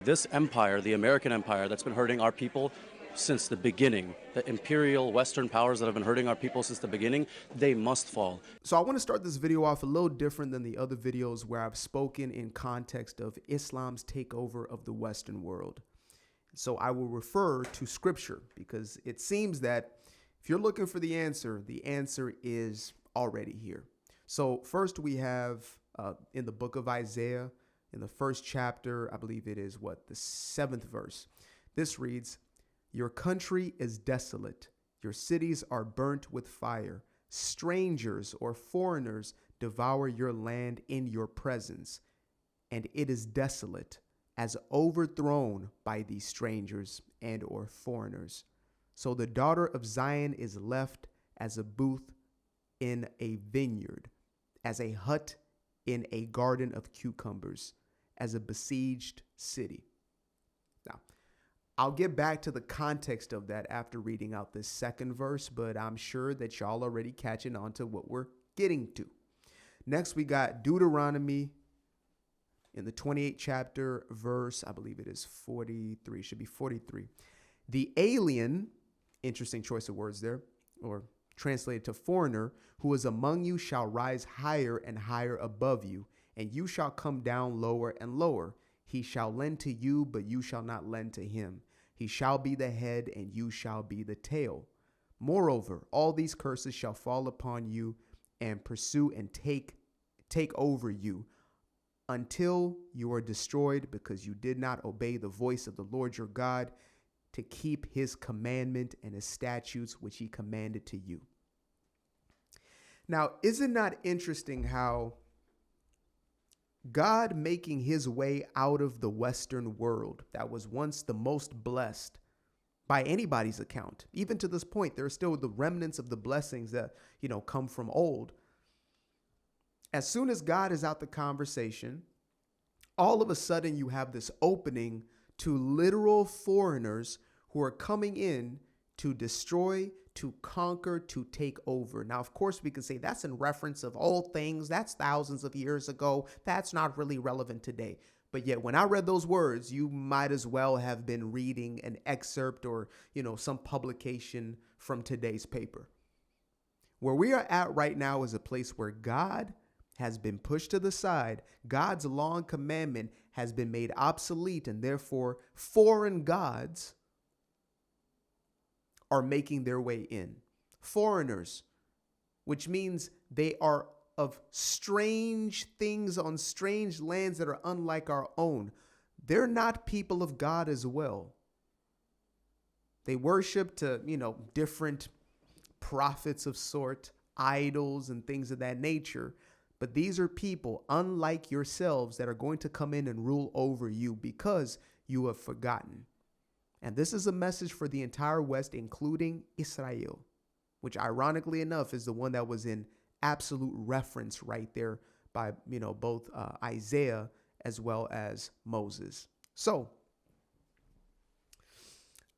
This empire, the American empire, that's been hurting our people since the beginning, the imperial Western powers that have been hurting our people since the beginning, they must fall. So I want to start this video off a little different than the other videos where I've spoken in context of Islam's takeover of the Western world. So I will refer to scripture because it seems that if you're looking for the answer is already here. So first we have in the book of Isaiah, in the first chapter, I believe it is the 7th verse. This reads, "Your country is desolate. Your cities are burnt with fire. Strangers or foreigners devour your land in your presence, and it is desolate, as overthrown by these strangers and or foreigners. So the daughter of Zion is left as a booth in a vineyard, as a hut in a garden of cucumbers, as a besieged city." Now, I'll get back to the context of that after reading out this second verse, but I'm sure that y'all already catching on to what we're getting to. Next, we got Deuteronomy in the 28th chapter, verse, I believe it is 43, should be 43. "The alien," interesting choice of words there, or translated to foreigner, "who is among you shall rise higher and higher above you, and you shall come down lower and lower. He shall lend to you, but you shall not lend to him. He shall be the head, and you shall be the tail. Moreover, all these curses shall fall upon you and pursue and take over you until you are destroyed, because you did not obey the voice of the Lord your God to keep his commandment and his statutes which he commanded to you." Now, is it not interesting how God making his way out of the Western world that was once the most blessed by anybody's account, even to this point, there are still the remnants of the blessings that, come from old. As soon as God is out the conversation, all of a sudden you have this opening to literal foreigners who are coming in to destroy, to conquer, to take over. Now, of course, we can say that's in reference of old things. That's thousands of years ago. That's not really relevant today. But yet, when I read those words, you might as well have been reading an excerpt or, some publication from today's paper. Where we are at right now is a place where God has been pushed to the side. God's long commandment has been made obsolete, and therefore foreign gods are making their way in. Foreigners, which means they are of strange things on strange lands that are unlike our own. They're not people of God as well. They worship to, different prophets of sort, idols and things of that nature. But these are people unlike yourselves that are going to come in and rule over you because you have forgotten. And this is a message for the entire West, including Israel, which ironically enough is the one that was in absolute reference right there by, both Isaiah as well as Moses. So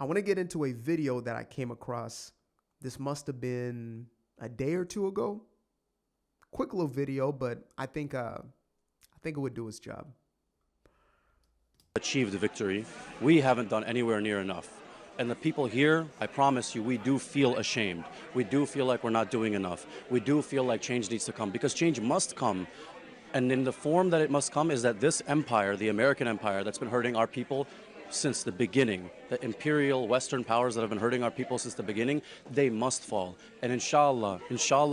I want to get into a video that I came across. This must have been a day or two ago. Quick little video, but I think it would do its job. Achieved the victory, we haven't done anywhere near enough. And the people here, I promise you, we do feel ashamed. We do feel like we're not doing enough. We do feel like change needs to come, because change must come. And in the form that it must come is that this empire, the American empire that's been hurting our people since the beginning, the imperial Western powers that have been hurting our people since the beginning, they must fall. And inshallah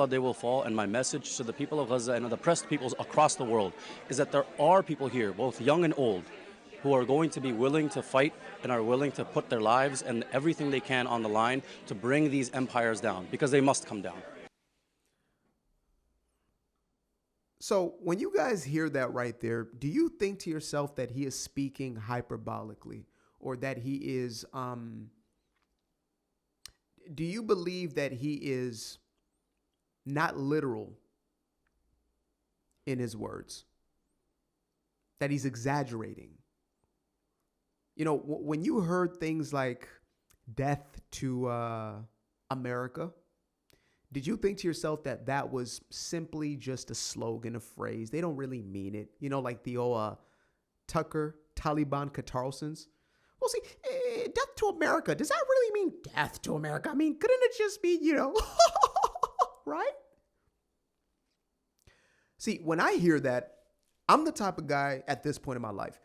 they will fall. And my message to the people of Gaza and the oppressed peoples across the world is that there are people here, both young and old, who are going to be willing to fight and are willing to put their lives and everything they can on the line to bring these empires down, because they must come down. So when you guys hear that right there, do you think to yourself that he is speaking hyperbolically, or that he is, do you believe that he is not literal in his words, that he's exaggerating? When you heard things like death to America, did you think to yourself that that was simply just a slogan, a phrase? They don't really mean it. Like the old Tucker, Taliban Carlson's. Well, see, death to America, does that really mean death to America? I mean, couldn't it just be, right? See, when I hear that, I'm the type of guy at this point in my life,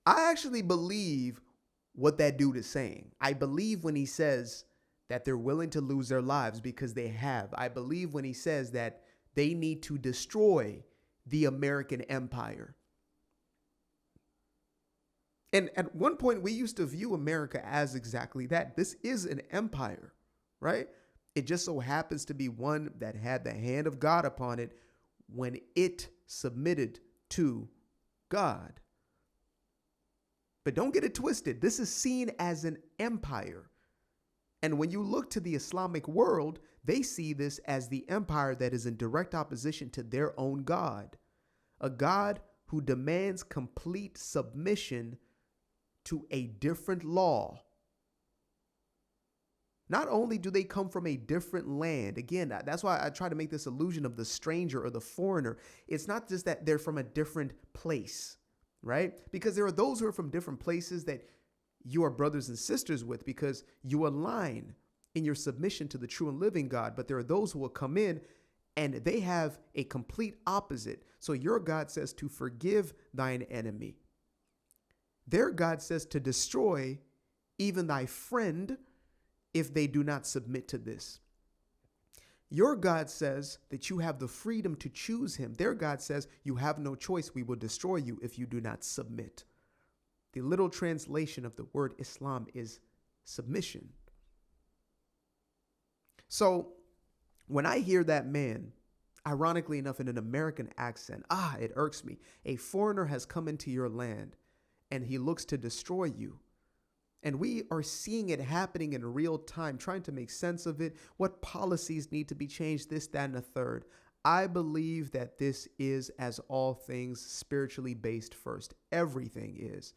I actually believe what that dude is saying. I believe when he says that they're willing to lose their lives because they have. I believe when he says that they need to destroy the American empire. And at one point, we used to view America as exactly that. This is an empire, right? It just so happens to be one that had the hand of God upon it when it submitted to God. But don't get it twisted. This is seen as an empire. And when you look to the Islamic world, they see this as the empire that is in direct opposition to their own God, a God who demands complete submission to a different law. Not only do they come from a different land, again, that's why I try to make this illusion of the stranger or the foreigner. It's not just that they're from a different place, right? Because there are those who are from different places that you are brothers and sisters with because you align in your submission to the true and living God. But there are those who will come in and they have a complete opposite. So your God says to forgive thine enemy. Their God says to destroy even thy friend if they do not submit to this. Your God says that you have the freedom to choose him. Their God says you have no choice. We will destroy you if you do not submit. The literal translation of the word Islam is submission. So when I hear that man, ironically enough, in an American accent, it irks me. A foreigner has come into your land and he looks to destroy you. And we are seeing it happening in real time, trying to make sense of it. What policies need to be changed, this, that, and the third. I believe that this is, as all things, spiritually based first. Everything is.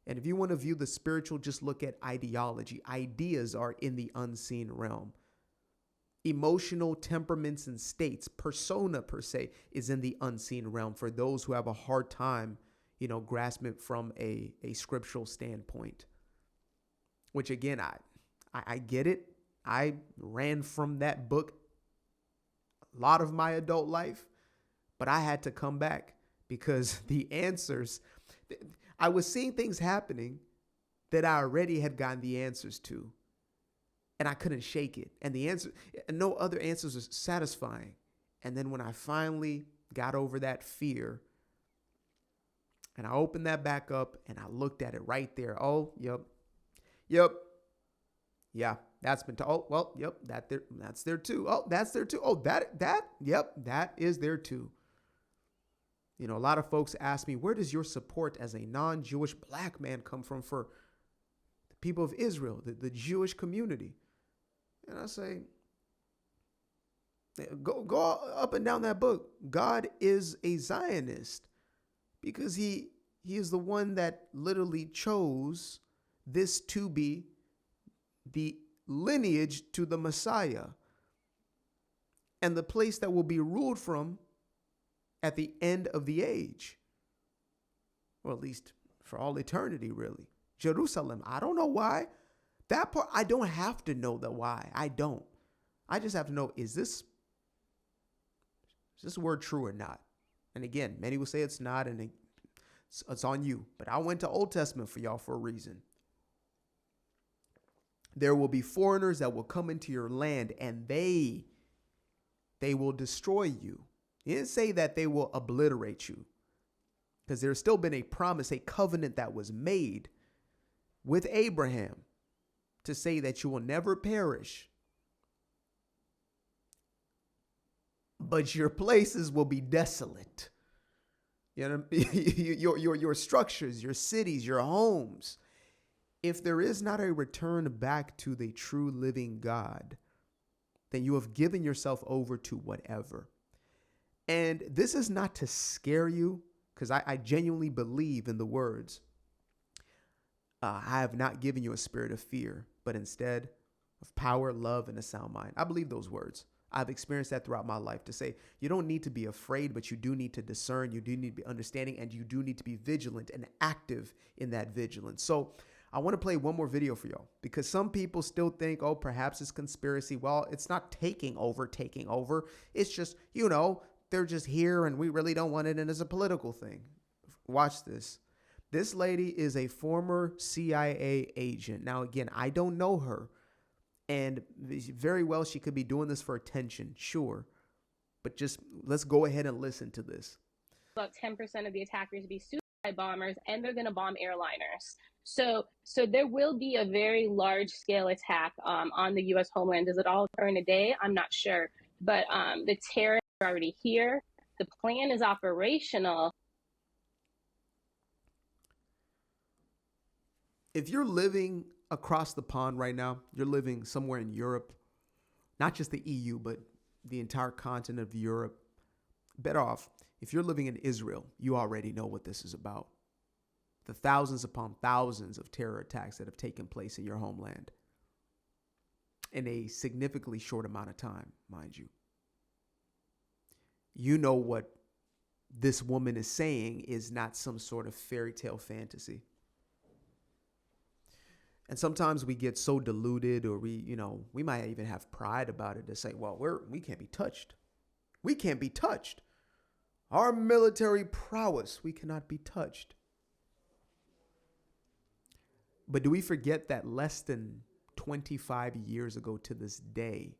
And if you want to view the spiritual, just look at ideology. Ideas are in the unseen realm. Emotional temperaments and states, persona per se, is in the unseen realm for those who have a hard time, grasping it from a scriptural standpoint. Which again, I get it. I ran from that book a lot of my adult life, but I had to come back because the answers, I was seeing things happening that I already had gotten the answers to, and I couldn't shake it. And no other answers were satisfying. And then when I finally got over that fear, and I opened that back up and I looked at it right there. Oh, yep. Yeah, that's been yep, that's there too. Oh, that's there too. Oh, that is there too. A lot of folks ask me, where does your support as a non-Jewish black man come from for the people of Israel, the Jewish community? And I say, go up and down that book. God is a Zionist because he is the one that literally chose this to be the lineage to the Messiah and the place that will be ruled from at the end of the age, or at least for all eternity, really. Jerusalem. I don't know why. That part, I don't have to know the why. I don't. I just have to know, is this word true or not? And again, many will say it's not, and it's on you. But I went to Old Testament for y'all for a reason. There will be foreigners that will come into your land and they will destroy you. He didn't say that they will obliterate you, because there's still been a promise, a covenant that was made with Abraham to say that you will never perish, but your places will be desolate. Your structures, your cities, your homes. If there is not a return back to the true living God, then you have given yourself over to whatever. And this is not to scare you, because I genuinely believe in the words, I have not given you a spirit of fear, but instead of power, love, and a sound mind. I believe those words. I've experienced that throughout my life, to say you don't need to be afraid, but you do need to discern. You do need to be understanding, and you do need to be vigilant and active in that vigilance. So I want to play one more video for y'all, because some people still think, oh, perhaps it's conspiracy. Well, it's not taking over. It's just, they're just here and we really don't want it. And it's a political thing. Watch this. This lady is a former CIA agent. Now, again, I don't know her. And very well, she could be doing this for attention, sure. But just let's go ahead and listen to this. About 10% of the attackers be suicide bombers, and they're going to bomb airliners. So there will be a very large scale attack on the U.S. homeland. Does it all occur in a day? I'm not sure. But the terrorists are already here. The plan is operational. If you're living across the pond right now, you're living somewhere in Europe, not just the EU, but the entire continent of Europe, better off, if you're living in Israel, you already know what this is about. The thousands upon thousands of terror attacks that have taken place in your homeland in a significantly short amount of time, mind you. You know what this woman is saying is not some sort of fairy tale fantasy. And sometimes we get so deluded, or we might even have pride about it to say, well, we can't be touched. We can't be touched. Our military prowess, we cannot be touched. But do we forget that less than 25 years ago to this day,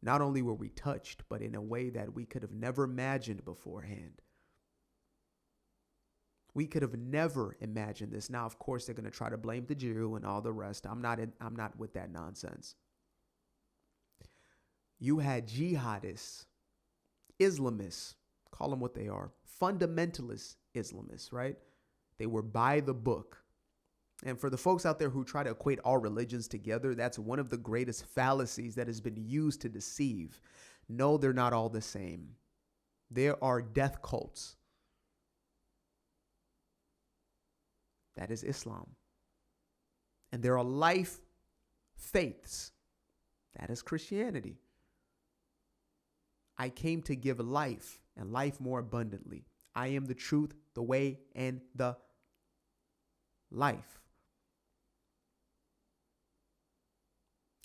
not only were we touched, but in a way that we could have never imagined beforehand. We could have never imagined this. Now, of course, they're going to try to blame the Jew and all the rest. I'm not with that nonsense. You had jihadists, Islamists, call them what they are, fundamentalist Islamists, right? They were by the book. And for the folks out there who try to equate all religions together, that's one of the greatest fallacies that has been used to deceive. No, they're not all the same. There are death cults. That is Islam. And there are life faiths. That is Christianity. I came to give life, and life more abundantly. I am the truth, the way, and the life.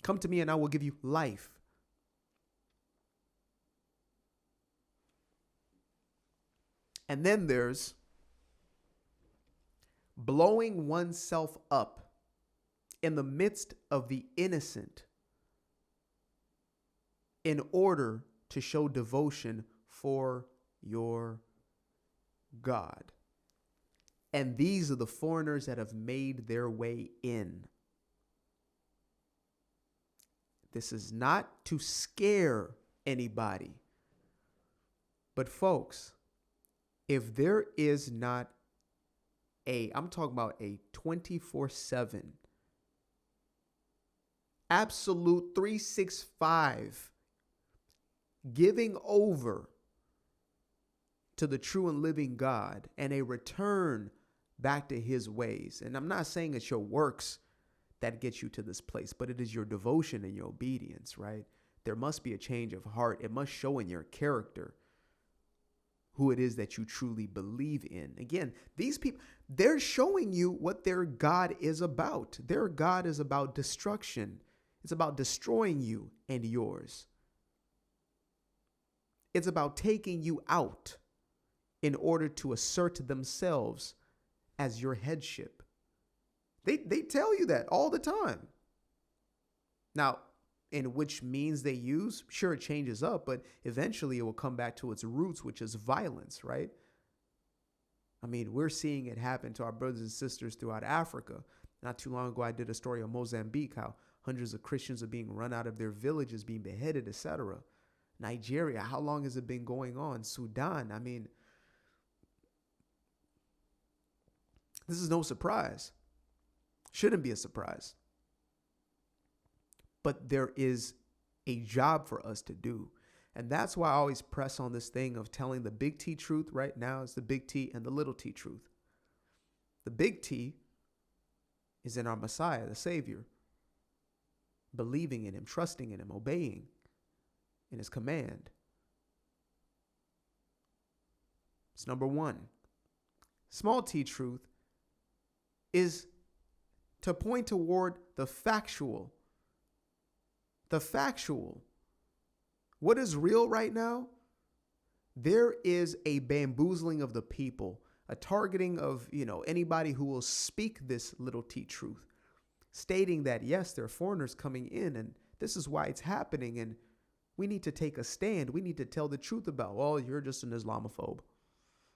Come to me and I will give you life. And then there's blowing oneself up in the midst of the innocent in order to show devotion for your God. And these are the foreigners that have made their way in. This is not to scare anybody. But folks, if there is not I'm talking about a 24/7, absolute 365 giving over to the true and living God and a return back to his ways. And I'm not saying it's your works that gets you to this place, but it is your devotion and your obedience, right? There must be a change of heart. It must show in your character who it is that you truly believe in. Again, these people, they're showing you what their God is about. Their God is about destruction. It's about destroying you and yours. It's about taking you out in order to assert themselves as your headship. They tell you that all the time. Now, in which means they use, sure, it changes up, but eventually it will come back to its roots, which is violence, right? I mean, we're seeing it happen to our brothers and sisters throughout Africa. Not too long ago, I did a story on Mozambique, how hundreds of Christians are being run out of their villages, being beheaded, etc. Nigeria, how long has it been going on? Sudan, I mean, this is no surprise. Shouldn't be a surprise. But there is a job for us to do. And that's why I always press on this thing of telling the big T truth. Right now, it's the big T and the little T truth. The big T is in our Messiah, the Savior. Believing in him, trusting in him, obeying. in his command. It's number one. Small t truth is to point toward the factual. The factual. What is real right now? There is a bamboozling of the people, a targeting of, anybody who will speak this little t truth, stating that, yes, there are foreigners coming in and this is why it's happening. And we need to take a stand. We need to tell the truth about, well, you're just an Islamophobe.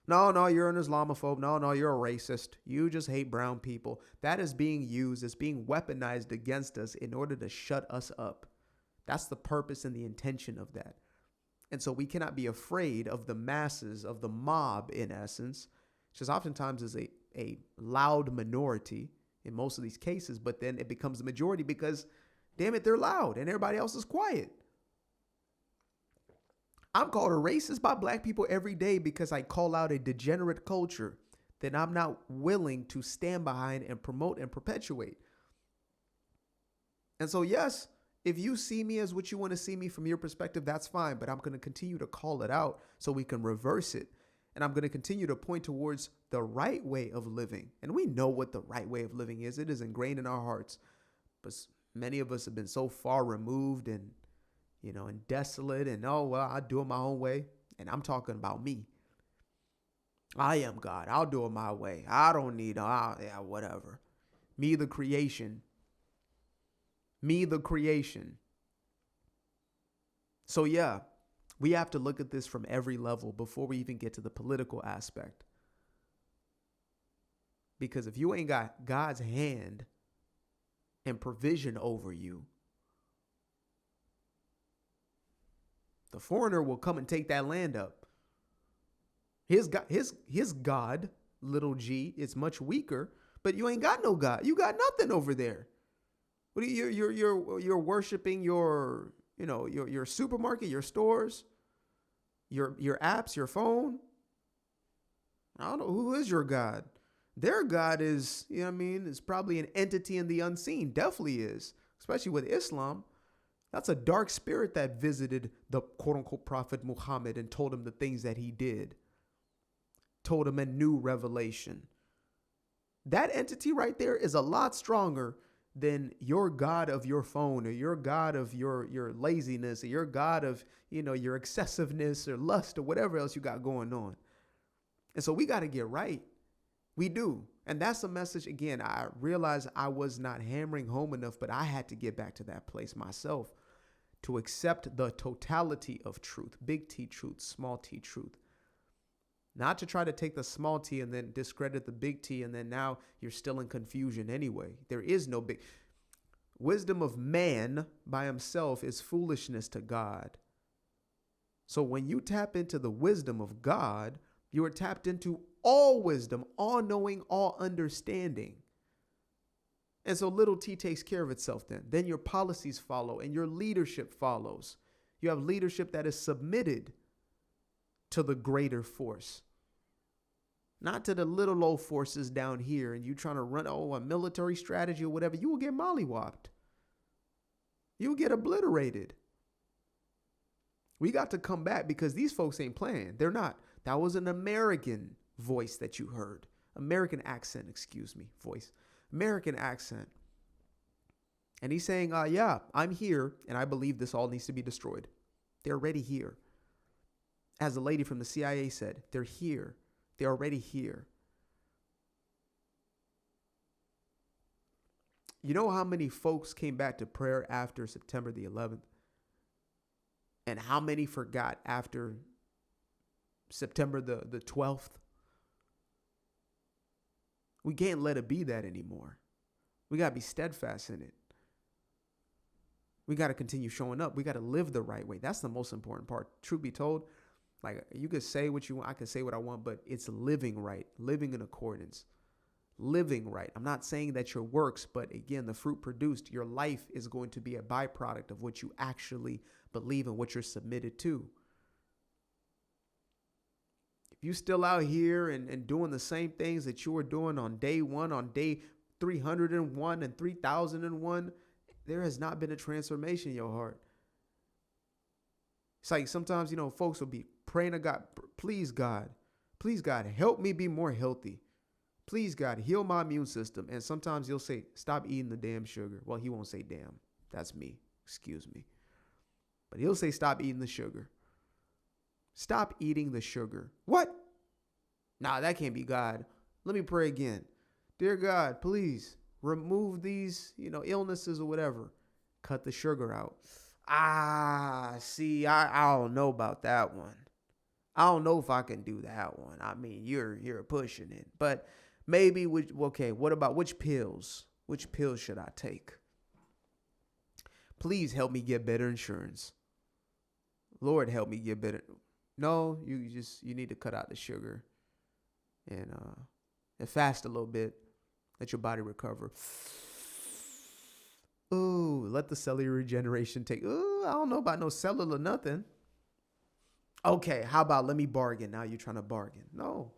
No, you're an Islamophobe. No, you're a racist. You just hate brown people. That is being used, it's being weaponized against us in order to shut us up. That's the purpose and the intention of that. And so we cannot be afraid of the masses, of the mob, in essence, which is oftentimes is a loud minority in most of these cases, but then it becomes the majority because, damn it, they're loud and everybody else is quiet. I'm called a racist by black people every day because I call out a degenerate culture that I'm not willing to stand behind and promote and perpetuate. And so, yes, if you see me as what you want to see me from your perspective, that's fine. But I'm going to continue to call it out so we can reverse it. And I'm going to continue to point towards the right way of living. And we know what the right way of living is. It is ingrained in our hearts. But many of us have been so far removed and desolate and, oh, well, I do it my own way. And I'm talking about me. I am God. I'll do it my way. I don't need, whatever. Me, the creation. Me, the creation. So, yeah, we have to look at this from every level before we even get to the political aspect. Because if you ain't got God's hand and provision over you, the foreigner will come and take that land up. His God, little g, is much weaker, but you ain't got no God. You got nothing over there. What are you're worshiping your supermarket, your stores, your apps, your phone. I don't know, who is your God? Their God is, is probably an entity in the unseen. Definitely is, especially with Islam. That's a dark spirit that visited the quote unquote prophet Muhammad and told him the things that he did. Told him a new revelation. That entity right there is a lot stronger than your God of your phone, or your God of your laziness, or your God of, your excessiveness or lust or whatever else you got going on. And so we got to get right. We do. And that's a message. Again, I realized I was not hammering home enough, but I had to get back to that place myself to accept the totality of truth, big T truth, small T truth. Not to try to take the small t and then discredit the big T, and then now you're still in confusion anyway. There is no big. Wisdom of man by himself is foolishness to God. So when you tap into the wisdom of God, you are tapped into all wisdom, all knowing, all understanding. And so little t takes care of itself then. Then your policies follow and your leadership follows. You have leadership that is submitted to the greater force, not to the little old forces down here, and you trying to run a military strategy or whatever. You will get mollywopped. You will get obliterated. We got to come back because these folks ain't playing. They're not. That was an American voice that you heard. American accent, voice. American accent. And he's saying, yeah, I'm here, and I believe this all needs to be destroyed. They're already here. As the lady from the CIA said, they're here. They're already here. You know how many folks came back to prayer after September the 11th? And how many forgot after September the 12th? We can't let it be that anymore. We got to be steadfast in it. We got to continue showing up. We got to live the right way. That's the most important part. Truth be told, like, you could say what you want, I can say what I want, but it's living right, living in accordance, living right. I'm not saying that your works, but again, the fruit produced, your life is going to be a byproduct of what you actually believe and what you're submitted to. If you still out here and doing the same things that you were doing on day one, on day 301 and 3001, there has not been a transformation in your heart. It's like sometimes, folks will be praying to God, please God, help me be more healthy. Please God, heal my immune system. And sometimes he'll say, stop eating the damn sugar. Well, he won't say damn. That's me. Excuse me. But he'll say, stop eating the sugar. Stop eating the sugar. What? Nah, that can't be God. Let me pray again. Dear God, please remove these, illnesses or whatever. Cut the sugar out. See, I don't know about that one. I don't know if I can do that one. I mean, you're pushing it. But maybe, what about which pills? Which pills should I take? Please help me get better insurance. Lord, help me get better. No, you need to cut out the sugar and fast a little bit. Let your body recover. Ooh, let the cellular regeneration take. Ooh, I don't know about no cellular nothing. Okay, how about let me bargain? Now you're trying to bargain. No,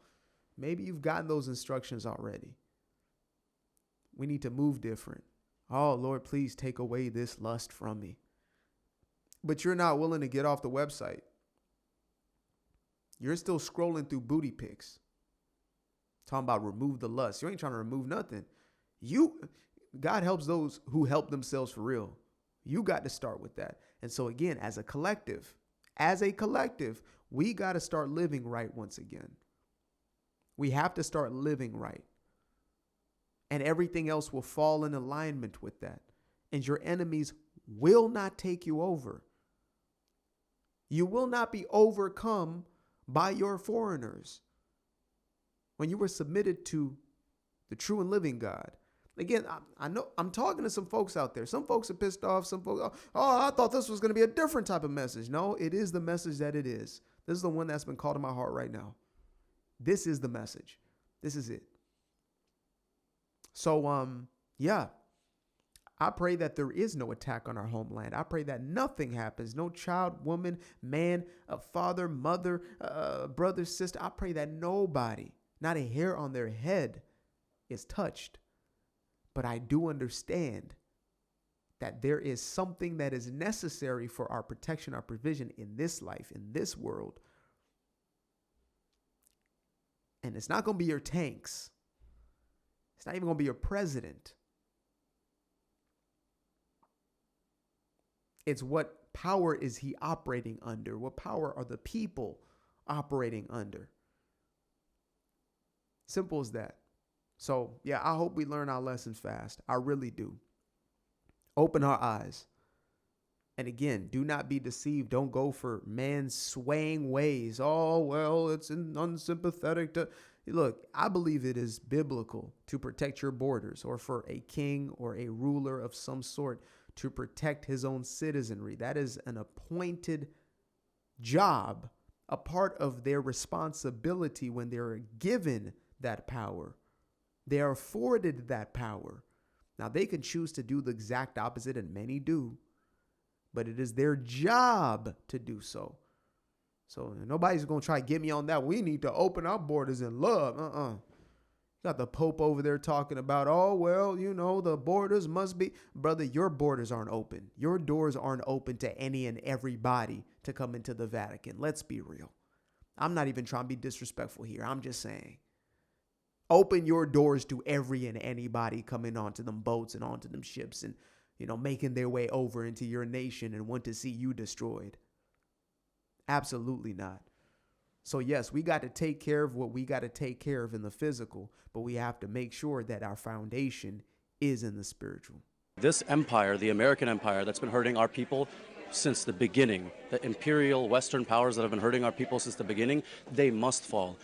maybe you've gotten those instructions already. We need to move different. Oh, Lord, please take away this lust from me. But you're not willing to get off the website. You're still scrolling through booty pics. Talking about remove the lust. You ain't trying to remove nothing. God helps those who help themselves for real. You got to start with that. And so again, as a collective, we got to start living right once again. We have to start living right. And everything else will fall in alignment with that. And your enemies will not take you over. You will not be overcome by your foreigners. When you were submitted to the true and living God. Again, I know I'm talking to some folks out there. Some folks are pissed off. Some folks, I thought this was going to be a different type of message. No, it is the message that it is. This is the one that's been called in my heart right now. This is the message. This is it. So, yeah, I pray that there is no attack on our homeland. I pray that nothing happens. No child, woman, man, a father, mother, brother, sister. I pray that nobody, not a hair on their head, is touched. But I do understand that there is something that is necessary for our protection, our provision in this life, in this world. And it's not going to be your tanks. It's not even going to be your president. It's what power is he operating under? What power are the people operating under? Simple as that. So, yeah, I hope we learn our lessons fast. I really do. Open our eyes. And again, do not be deceived. Don't go for man's swaying ways. Oh, well, it's unsympathetic to... Look, I believe it is biblical to protect your borders, or for a king or a ruler of some sort to protect his own citizenry. That is an appointed job, a part of their responsibility when they're given that power. They are afforded that power. Now, they can choose to do the exact opposite, and many do, but it is their job to do so. So nobody's going to try to get me on that. We need to open our borders in love. Got the Pope over there talking about, oh, well, the borders must be. Brother, your borders aren't open. Your doors aren't open to any and everybody to come into the Vatican. Let's be real. I'm not even trying to be disrespectful here. I'm just saying. Open your doors to every and anybody coming onto them boats and onto them ships and, making their way over into your nation and want to see you destroyed. Absolutely not. So yes, we got to take care of what we got to take care of in the physical, but we have to make sure that our foundation is in the spiritual. This empire, the American empire that's been hurting our people since the beginning, the imperial Western powers that have been hurting our people since the beginning, they must fall.